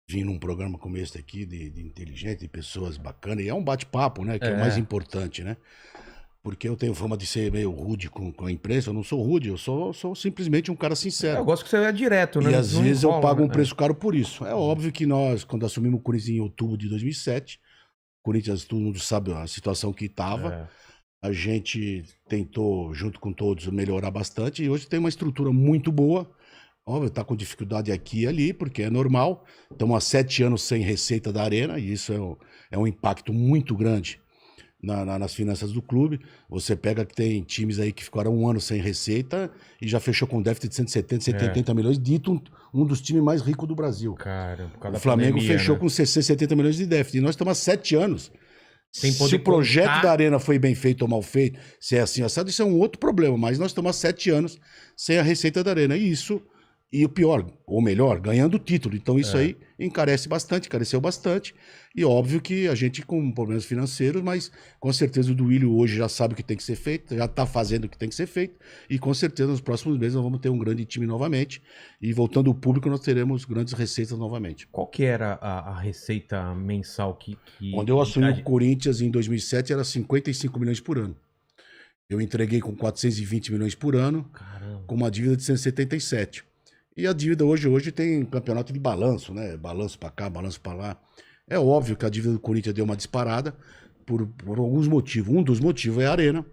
vir num programa como esse aqui, de inteligente, de pessoas bacanas, e é um bate-papo, né? Que é o mais É. importante, né? Porque eu tenho fama de ser meio rude com a imprensa, eu não sou rude, eu sou simplesmente um cara Eu sincero. gosto que você é direto, né? E Não, às não vezes eu enrola, pago um né? preço caro por isso. É óbvio que nós, quando assumimos o Corinthians em outubro de 2007, Corinthians, todo mundo sabe a situação que estava. É. A gente tentou, junto com todos, melhorar bastante. E hoje tem uma estrutura muito boa. Óbvio, está com dificuldade aqui e ali, porque é normal. Estamos há 7 anos sem receita da Arena, e isso é um impacto muito grande nas finanças do clube. Você pega que tem times aí que ficaram um ano sem receita e já fechou com déficit de 170, É. 180 milhões, dito um dos times mais ricos do Brasil. Cara, por causa O da Flamengo pandemia, fechou né? com 60, 70 milhões de déficit. E nós estamos há 7 anos. Sem Se poder o projeto da contar. Arena foi bem feito ou mal feito, se é assim assado, isso é um outro problema. Mas nós estamos há 7 anos sem a receita da Arena. E isso, e o pior, ou melhor, ganhando o título. Então isso É. aí encareceu bastante. E óbvio que a gente com problemas financeiros, mas com certeza o Duílio hoje já sabe o que tem que ser feito, já está fazendo o que tem que ser feito. E com certeza nos próximos meses nós vamos ter um grande time novamente. E voltando ao público, nós teremos grandes receitas novamente. Qual que era a receita mensal Quando eu de assumi o idade? Corinthians em 2007, era 55 milhões por ano. Eu entreguei com 420 milhões por ano, Caramba. com uma dívida de 177. E a dívida hoje tem campeonato de balanço, né? Balanço para cá, balanço para lá. É óbvio que a dívida do Corinthians deu uma disparada por alguns motivos. Um dos motivos é a Arena.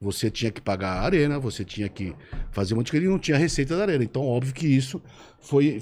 Você tinha que pagar a Arena, você tinha que fazer um monte de coisa e não tinha receita da Arena. Então, óbvio que isso foi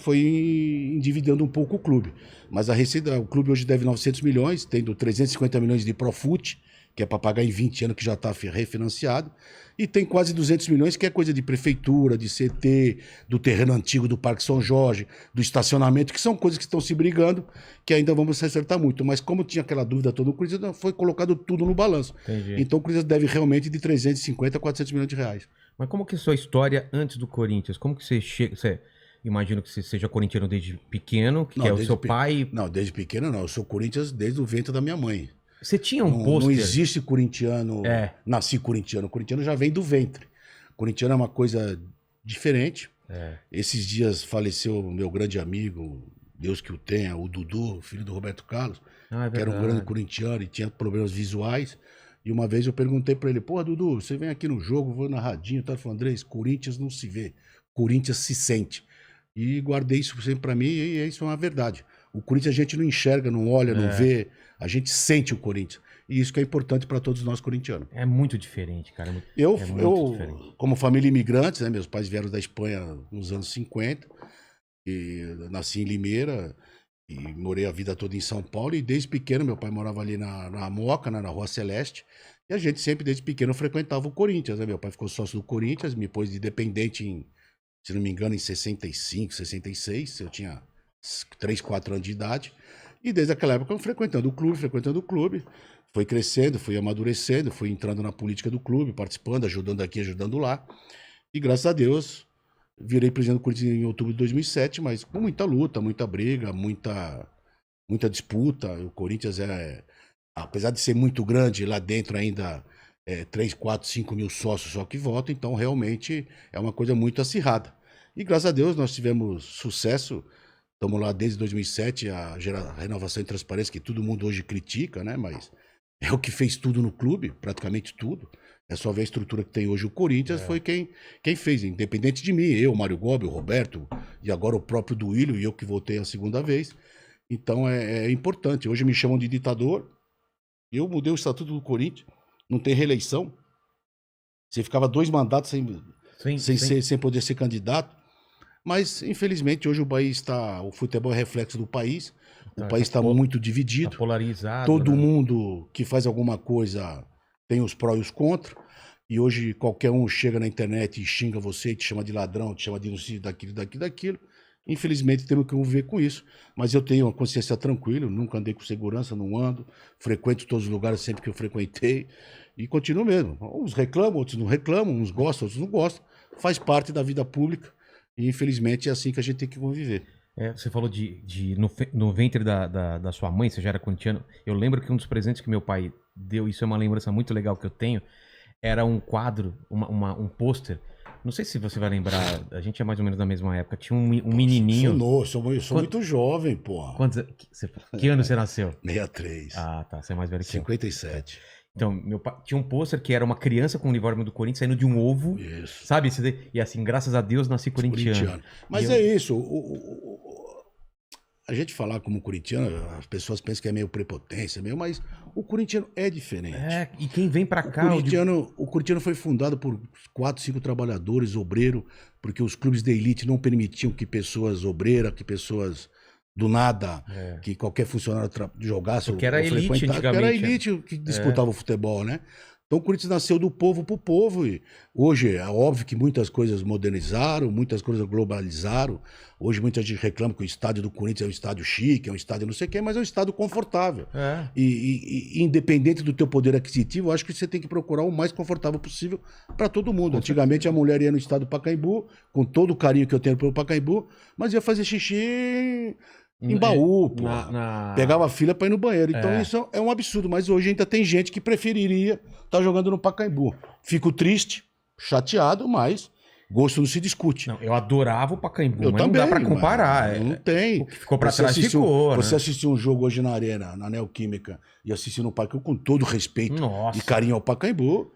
endividando um pouco o clube. Mas a receita, o clube hoje deve 900 milhões, tendo 350 milhões de Profut, que é para pagar em 20 anos, que já está refinanciado. E tem quase 200 milhões, que é coisa de prefeitura, de CT, do terreno antigo do Parque São Jorge, do estacionamento, que são coisas que estão se brigando, que ainda vamos se acertar muito. Mas como tinha aquela dúvida toda, o Corinthians foi colocado tudo no balanço. Entendi. Então o Corinthians deve realmente de 350 a 400 milhões de reais. Mas como que é a sua história antes do Corinthians? Como que você chega... Você, imagino que você seja corintiano desde pequeno, que Não, é o seu pai. não, desde pequeno não. Eu sou Corinthians desde o ventre da minha mãe. Você tinha um Não pôster? existe corintiano. É. Nasci corintiano. O corintiano já vem do ventre. Corintiano é uma coisa diferente. É. Esses dias faleceu o meu grande amigo, Deus que o tenha, o Dudu, filho do Roberto Carlos, Ah, é que era um grande verdade. corintiano e tinha problemas visuais. E uma vez eu perguntei pra ele: pô, Dudu, você vem aqui no jogo, vou narradinho, tá? Ele falou: Andrés, Corinthians não se vê, Corinthians se sente. E guardei isso sempre pra mim e isso é uma verdade. O Corinthians a gente não enxerga, não olha, não É. vê, a gente sente o Corinthians. E isso que é importante pra todos nós corintianos. É muito diferente, cara. Eu, É muito diferente. eu, como família imigrante, né, meus pais vieram da Espanha nos anos 50, e nasci em Limeira e morei a vida toda em São Paulo. E desde pequeno, meu pai morava ali na Moca, né, na Rua Celeste, e a gente sempre, desde pequeno, frequentava o Corinthians. Né? Meu pai ficou sócio do Corinthians, me pôs de dependente, se não me engano, em 65, 66. Eu tinha 3, 4 anos de idade. E desde aquela época, eu frequentando o clube. Foi crescendo, fui amadurecendo, fui entrando na política do clube, participando, ajudando aqui, ajudando lá. E graças a Deus, virei presidente do Corinthians em outubro de 2007, mas com muita luta, muita briga, muita disputa. O Corinthians apesar de ser muito grande, lá dentro ainda 3, 4, 5 mil sócios só que votam, então realmente é uma coisa muito acirrada. E graças a Deus nós tivemos sucesso. Estamos lá desde 2007, a renovação e transparência, que todo mundo hoje critica, né? Mas é o que fez tudo no clube, praticamente tudo. É só ver a estrutura que tem hoje o Corinthians, É. foi quem fez, independente de mim, eu, Mário Gobi, o Roberto, e agora o próprio Duílio, e eu que voltei a segunda vez. Então é importante. Hoje me chamam de ditador, eu mudei o estatuto do Corinthians, não tem reeleição. Você ficava 2 mandatos sem poder ser candidato. Mas, infelizmente, hoje o país está. O futebol é reflexo do país. O país está muito Tá dividido. polarizado, Todo né? mundo que faz alguma coisa tem os pró e os contra. E hoje qualquer um chega na internet e xinga você, te chama de ladrão, te chama de não sei, daquilo. Infelizmente temos que conviver com isso. Mas eu tenho uma consciência tranquila, nunca andei com segurança, não ando. Frequento todos os lugares sempre que eu frequentei. E continuo mesmo. Uns reclamam, outros não reclamam, uns gostam, outros não gostam. Faz parte da vida pública. E infelizmente é assim que a gente tem que conviver. É, você falou no ventre da sua mãe, você já era corintiano. Eu lembro que um dos presentes que meu pai deu, isso é uma lembrança muito legal que eu tenho, era um quadro, um pôster Não sei se você vai lembrar, a gente é mais ou menos da mesma época. Tinha um menininho. Sou muito jovem, porra. Que ano você nasceu? 63. Ah, tá. Você é mais velho que eu. 57. Então, meu pai tinha um pôster que era uma criança com o uniforme do Corinthians saindo de um ovo. Isso. Sabe? E assim, graças a Deus, nasci corintiano. Mas é isso. A gente falar como corintiano, as pessoas pensam que é meio prepotência, mas o corintiano é diferente. É, e quem vem pra cá... O corintiano foi fundado por 4, 5 trabalhadores, obreiro, porque os clubes de elite não permitiam que pessoas obreiras, que pessoas do nada, que qualquer funcionário jogasse. Porque era elite antigamente. Era a elite que disputava o futebol, né? Então o Corinthians nasceu do povo pro povo. E hoje é óbvio que muitas coisas modernizaram, muitas coisas globalizaram. Hoje muita gente reclama que o estádio do Corinthians é um estádio chique, é um estádio não sei o quê, mas é um estádio confortável. É. E independente do teu poder aquisitivo, eu acho que você tem que procurar o mais confortável possível para todo mundo. Antigamente a mulher ia no estádio do Pacaembu, com todo o carinho que eu tenho pelo Pacaembu, mas ia fazer xixi em baú, pô. Pegava fila pra ir no banheiro. Então isso é um absurdo. Mas hoje ainda tem gente que preferiria estar jogando no Pacaembu. Fico triste, chateado, mas gosto não se discute. Não, eu adorava o Pacaembu, Eu mas também, não dá pra comparar. Não tem. O que ficou pra trás ficou, né? Você assistiu um jogo hoje na Arena, na Neoquímica, e assistiu no Pacaembu com todo respeito e carinho ao Pacaembu.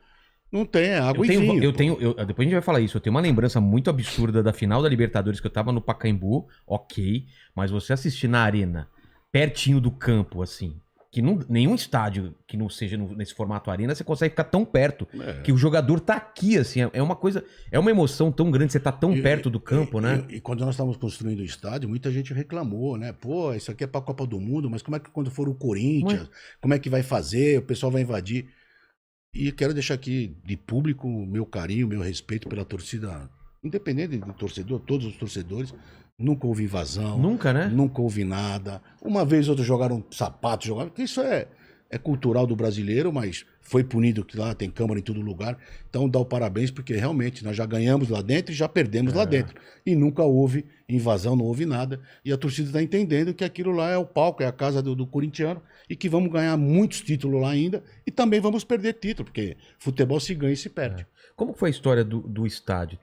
Não tem, é água e vinho. Depois a gente vai falar isso. Eu tenho uma lembrança muito absurda da final da Libertadores, que eu tava no Pacaembu, ok, mas você assistir na Arena, pertinho do campo, assim, que nenhum estádio que não seja nesse formato Arena, você consegue ficar tão perto, que o jogador tá aqui, assim, é uma coisa, é uma emoção tão grande, você tá tão perto do campo, né? E quando nós estávamos construindo o estádio, muita gente reclamou, né? Pô, isso aqui é pra Copa do Mundo, mas como é que quando for o Corinthians, como é que vai fazer? O pessoal vai invadir. E quero deixar aqui de público o meu carinho, o meu respeito pela torcida, independente do torcedor, todos os torcedores. Nunca houve invasão. Nunca, né? Nunca houve nada. Uma vez outros jogaram sapato, porque isso é cultural do brasileiro, mas foi punido que lá tem câmara em todo lugar. Então dá o parabéns, porque realmente nós já ganhamos lá dentro e já perdemos lá dentro. E nunca houve invasão, não houve nada. E a torcida está entendendo que aquilo lá é o palco, é a casa do corintiano, e que vamos ganhar muitos títulos lá ainda, e também vamos perder título, porque futebol se ganha e se perde. Como foi a história do estádio?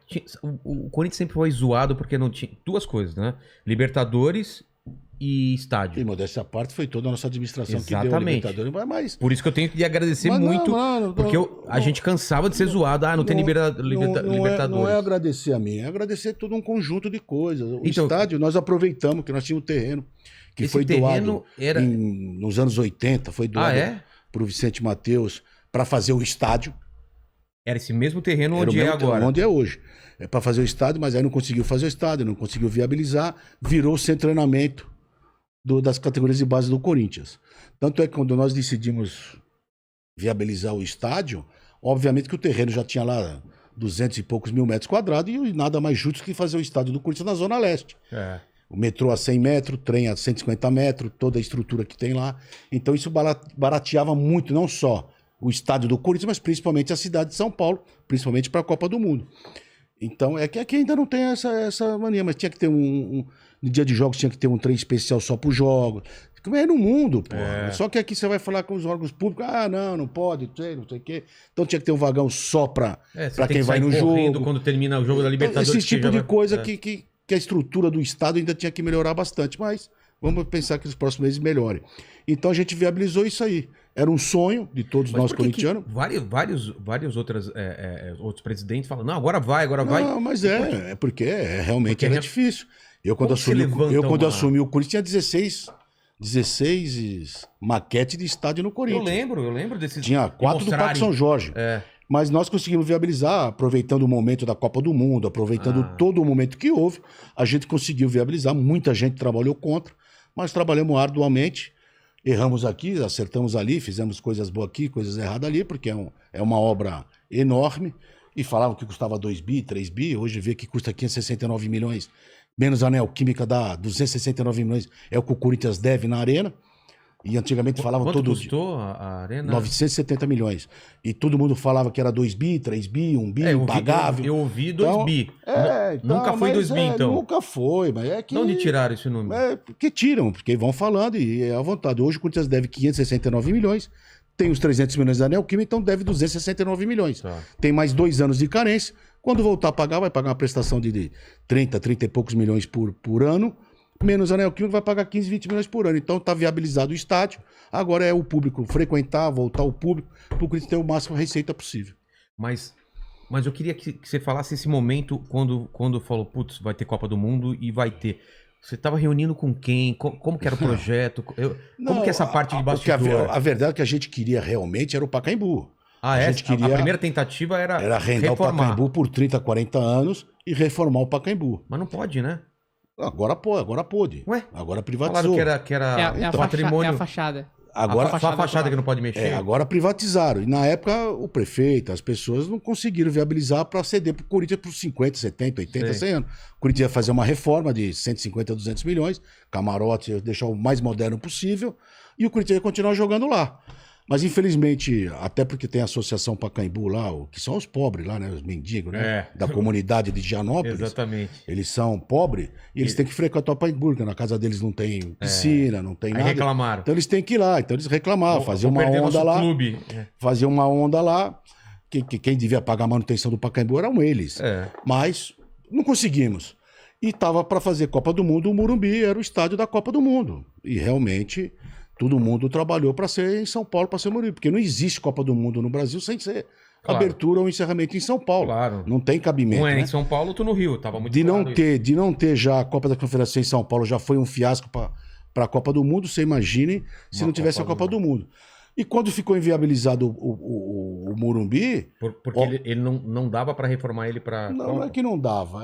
O Corinthians sempre foi zoado porque não tinha duas coisas, né? Libertadores e estádio. E modéstia à parte, foi toda a nossa administração que deu a Libertadores. Mas, por isso que eu tenho que lhe agradecer muito, porque a gente cansava de ser zoado. Ah, não tem Libertadores. Não é agradecer a mim, é agradecer todo um conjunto de coisas. O estádio, nós aproveitamos, que nós tínhamos um terreno, que foi doado nos anos 80, foi doado para o Vicente Mateus para fazer o estádio. Era esse mesmo terreno onde é agora. Onde é hoje. É para fazer o estádio, mas aí não conseguiu fazer o estádio, não conseguiu viabilizar, virou sem treinamento das categorias de base do Corinthians. Tanto é que quando nós decidimos viabilizar o estádio, obviamente que o terreno já tinha lá 200 e poucos mil metros quadrados e nada mais justo que fazer o estádio do Corinthians na Zona Leste. O metrô a 100 metros, trem a 150 metros, toda a estrutura que tem lá. Então isso barateava muito, não só o estádio do Corinthians, mas principalmente a cidade de São Paulo, principalmente para a Copa do Mundo. Então, é que aqui ainda não tem essa mania, mas tinha que ter no dia de jogos tinha que ter um trem especial só para os jogos. Como é no mundo, pô. Só que aqui você vai falar com os órgãos públicos, não pode, não sei o quê. Então tinha que ter um vagão só para quem vai no jogo. Quando termina o jogo da Libertadores. Esse tipo de coisa que a estrutura do Estado ainda tinha que melhorar bastante, mas vamos pensar que nos próximos meses melhore. Então a gente viabilizou isso aí. Era um sonho de todos nós corintianos. Vários outros presidentes falam, não, agora vai. Não, mas porque realmente era difícil. Eu quando assumi o Corinthians tinha 16 maquetes de estádio no Corinthians. Eu lembro desses. Tinha 4 do Parque São Jorge. Mas nós conseguimos viabilizar, aproveitando o momento da Copa do Mundo, aproveitando todo o momento que houve, a gente conseguiu viabilizar. Muita gente trabalhou contra, mas trabalhamos arduamente. Erramos aqui, acertamos ali, fizemos coisas boas aqui, coisas erradas ali, porque é uma obra enorme. E falavam que custava 2 bi, 3 bi, hoje vê que custa 569 milhões. Menos a Neoquímica dá 269 milhões, é o que o Corinthians deve na Arena. E antigamente falavam todo dia. Quanto custou a Arena? 970 milhões. E todo mundo falava que era 2 bi, 3 bi, 1 bi, impagável. Eu ouvi 2 bi. Nunca foi 2 bi, então. Nunca foi, mas é que... De onde tiraram esse número? Porque tiram, porque vão falando e é à vontade. Hoje o Corinthians deve 569 milhões, tem os 300 milhões da Neoquímica, então deve 269 milhões. Tá. Tem mais 2 anos de carência. Quando voltar a pagar, vai pagar uma prestação de 30 e poucos milhões por ano, menos a Neoquímica vai pagar 15, 20 milhões por ano. Então está viabilizado o estádio. Agora é o público frequentar, voltar ao público, para o Corinthians ter o máximo de receita possível. Mas eu queria que você falasse esse momento quando falou, putz, vai ter Copa do Mundo e vai ter. Você estava reunindo com quem? Como que era o projeto? Como que é essa parte de bastidor? A verdade é que a gente queria realmente era o Pacaembu. A primeira tentativa era arrendar reformar. o Pacaembu por 30, 40 anos e reformar o Pacaembu. Mas não pode, né? Agora pôde. Ué? Agora privatizou. Falaram que era É patrimônio. a fachada. Agora, Só a fachada que não pode mexer. agora privatizaram. E na época, o prefeito, as pessoas não conseguiram viabilizar para ceder para o Corinthians por 50, 70, 80, Sei. 100 anos. O Corinthians ia fazer uma reforma de 150, 200 milhões, camarote, ia deixar o mais moderno possível, e o Corinthians ia continuar jogando lá. Mas, infelizmente, até porque tem a Associação Pacaembu lá, que são os pobres lá, né? Os mendigos, né? Da comunidade de Gianópolis. Exatamente. Eles são pobres e eles têm que frequentar o Pacaembu, porque na casa deles não tem piscina, não tem Aí nada. reclamaram. Então eles têm que ir lá. Então eles reclamavam, faziam Vou uma perder onda nosso lá. clube. Fazia uma onda lá, que quem devia pagar a manutenção do Pacaembu eram eles. Mas não conseguimos. E estava para fazer Copa do Mundo, o Morumbi era o estádio da Copa do Mundo. E realmente todo mundo trabalhou para ser em São Paulo, para ser Morumbi. Porque não existe Copa do Mundo no Brasil sem ser abertura ou encerramento em São Paulo. Claro. Não tem cabimento. Um é né? em São Paulo, outro no Rio. Tava muito De não claro ter já a Copa da Confederação em São Paulo, já foi um fiasco para a Copa do Mundo. Você imagine se Uma não tivesse a Copa do Mundo. E quando ficou inviabilizado o Morumbi... Porque ele não dava para reformar ele para... Não é que não dava.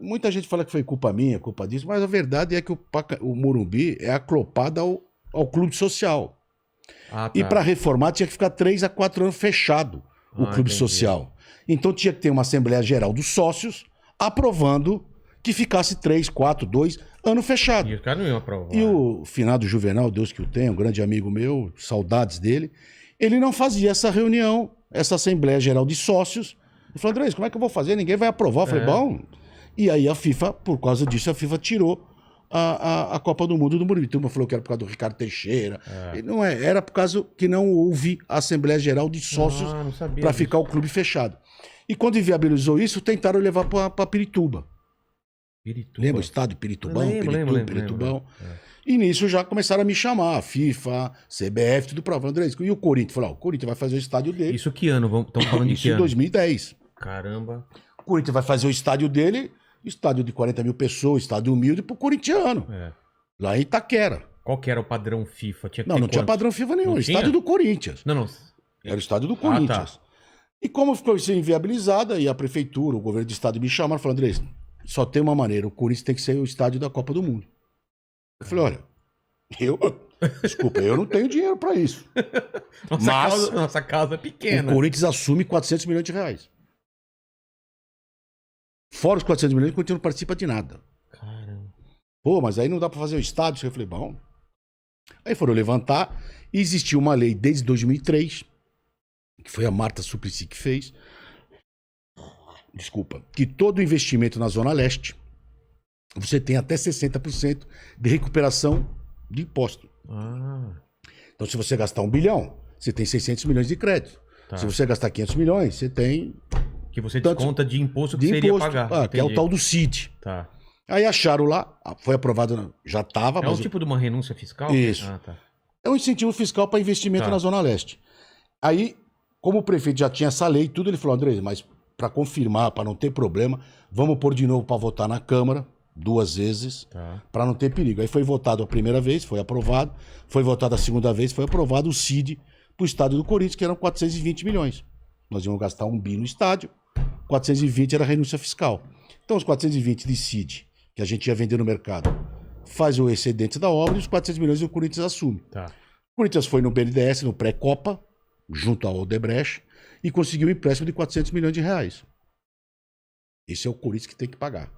Muita gente fala que foi culpa minha, culpa disso, mas a verdade é que o Morumbi é aclopado ao clube social. Ah, tá. E para reformar tinha que ficar 3 a 4 anos fechado o clube entendi. social. Então tinha que ter uma Assembleia Geral dos sócios aprovando que ficasse 3, 4, 2 anos fechado. E os caras não iam aprovar. E o finado Juvenal, Deus que o tenha, um grande amigo meu, saudades dele, ele não fazia essa reunião, essa Assembleia Geral de Sócios. Ele falou, Andrés, como é que eu vou fazer? Ninguém vai aprovar. Eu falei, bom... E aí a FIFA, por causa disso, a FIFA tirou a Copa do Mundo do Morumbi. Turma falou que era por causa do Ricardo Teixeira. E não é, era por causa que não houve a Assembleia Geral de Sócios para ficar o clube fechado. E quando inviabilizou isso, tentaram levar para Pirituba. Lembra o estádio Piritubão? Lembro. Piritubão. E nisso já começaram a me chamar, FIFA, CBF, tudo pra André. E o Corinthians? Falou, o Corinthians vai fazer o estádio dele. Isso que ano? Estamos falando de que Isso em ano? 2010. Caramba. O Corinthians vai fazer o estádio dele, estádio de 40 mil pessoas, estádio humilde pro corintiano. Lá em Itaquera. Qual que era o padrão FIFA? Tinha que Não ter tinha quantos? padrão FIFA nenhum. Não Estádio tinha? do Corinthians. Não. Era o estádio do Corinthians. E como ficou isso inviabilizada, e a prefeitura, o governo do estado me chamaram e falaram, Andrés, só tem uma maneira, o Corinthians tem que ser o estádio da Copa do Mundo. Eu falei, olha, desculpa, eu não tenho dinheiro para isso. Nossa casa é pequena. O Corinthians assume 400 milhões de reais. Fora os 400 milhões, o Corinthians não participa de nada. Caramba. Pô, mas aí não dá para fazer o estádio. Eu falei, bom. Aí foram levantar e existiu uma lei desde 2003, que foi a Marta Suplicy que fez, que todo investimento na Zona Leste, você tem até 60% de recuperação de imposto. Então, se você gastar 1 bilhão, você tem 600 milhões de crédito. Se você gastar 500 milhões, você tem... Que você desconta de imposto que você iria pagar. Que é o tal do CID. Tá. Aí acharam lá, foi aprovado, já estava... É um tipo de uma renúncia fiscal? Isso. Tá. É um incentivo fiscal para investimento na Zona Leste. Aí, como o prefeito já tinha essa lei e tudo, ele falou, André, mas para confirmar, para não ter problema, vamos pôr de novo para votar na Câmara, 2 vezes, para não ter perigo. Aí foi votado a primeira vez, foi aprovado, foi votado a segunda vez, foi aprovado o CID para o estádio do Corinthians, que eram 420 milhões. Nós íamos gastar 1 bi no estádio, 420 era renúncia fiscal. Então, os 420 de CID, que a gente ia vender no mercado, faz o excedente da obra e os 400 milhões o Corinthians assume. O Corinthians foi no BNDES, no pré-Copa, junto ao Odebrecht, e conseguiu um empréstimo de 400 milhões de reais. Esse é o Corinthians que tem que pagar.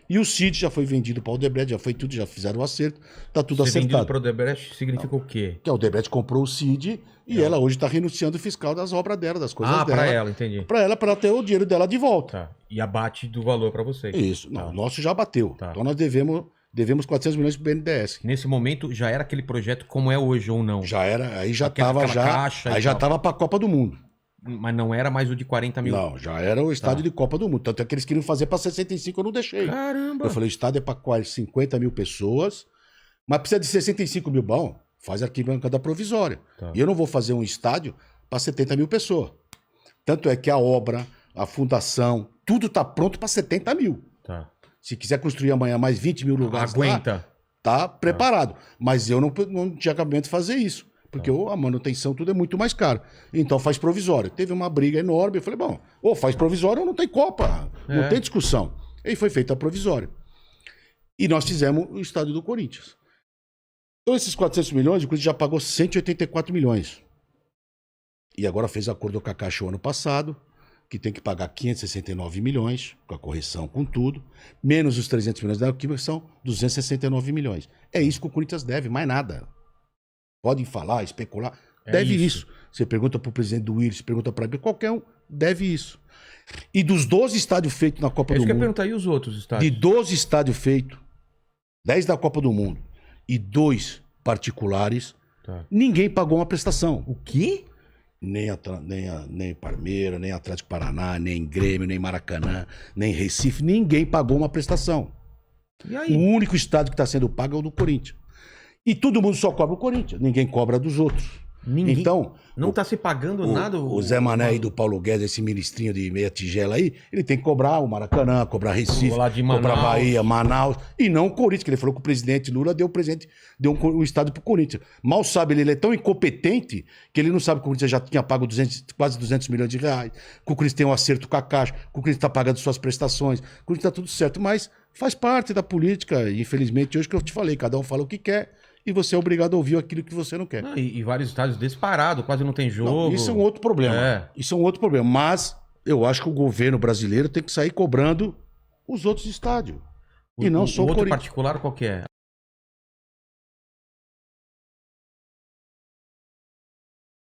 E o CID já foi vendido para o Odebrecht, já foi tudo, já fizeram o acerto, tá tudo acertado. Vendido para o Odebrecht significa o quê? Que a Odebrecht comprou o CID e ela hoje está renunciando o fiscal das obras dela, das coisas dela. Para ela, entendi. Para ela ter o dinheiro dela de volta. E abate do valor para vocês. Isso. Não, o nosso já bateu. Então nós devemos devemos 400 milhões pro BNDES. Nesse momento já era aquele projeto como é hoje ou não? Já era, aí já Aquela tava caixa e aí já tal. tava pra Copa do Mundo. Mas não era mais o de 40 mil? Não, já era o estádio Tá. de Copa do Mundo. Tanto é que eles queriam fazer pra 65, eu não deixei. Caramba! Eu falei, o estádio é pra quase 50 mil pessoas, mas precisa de 65 mil. Bom, faz arquibancada provisória. Tá. E eu não vou fazer um estádio pra 70 mil pessoas. Tanto é que a obra, a fundação, tudo tá pronto pra 70 mil. Tá. Se quiser construir amanhã mais 20 mil lugares lá, Aguenta. tá preparado. Mas eu não tinha acabamento de fazer isso. Porque a manutenção, tudo é muito mais caro. Então faz provisório. Teve uma briga enorme. Eu falei, bom, ou faz provisório ou não tem Copa. Não É. tem discussão. E foi feita a provisória. E nós fizemos o estádio do Corinthians. Então esses 400 milhões, o Corinthians já pagou 184 milhões. E agora fez acordo com a Caixa o ano passado, que tem que pagar 569 milhões, com a correção, com tudo, menos os 300 milhões da Arquibancada, que são 269 milhões. É isso que o Corinthians deve, mais nada. Podem falar, especular. É Deve isso. isso. Você pergunta pro presidente do Willis, pergunta para qualquer um, deve isso. E dos 12 estádios feitos na Copa É do isso que eu ia Mundo, perguntar, e os outros de estádios? 12 estádios feitos, 10 da Copa do Mundo e 2 particulares, Tá. ninguém pagou uma prestação. O quê? Nem Palmeiras, nem Atlético Paraná, nem Grêmio, nem Maracanã, nem Recife, ninguém pagou uma prestação. E O aí? único estádio que está sendo pago é o do Corinthians. E todo mundo só cobra o Corinthians, ninguém cobra dos outros. Ninguém... Então, Não tá se pagando nada? o Zé Mané aí do Paulo Guedes, esse ministrinho de meia tigela aí, ele tem que cobrar o Maracanã, cobrar Recife, Lá de cobrar Manaus. Bahia, Manaus, e não o Corinthians, que ele falou que o presidente Lula deu um estádio pro Corinthians. Mal sabe, ele é tão incompetente que ele não sabe que o Corinthians já tinha pago quase 200 milhões de reais, que o Corinthians tem um acerto com a Caixa, que o Corinthians está pagando suas prestações, que o Corinthians está tudo certo, mas faz parte da política, e infelizmente hoje que eu te falei, cada um fala o que quer, e você é obrigado a ouvir aquilo que você não quer. Não, e vários estádios disparados, quase não tem jogo. Não, isso é um outro problema. É. Isso é um outro problema. Mas eu acho que o governo brasileiro tem que sair cobrando os outros estádios. E não só o outro Corinthians. particular qual que é?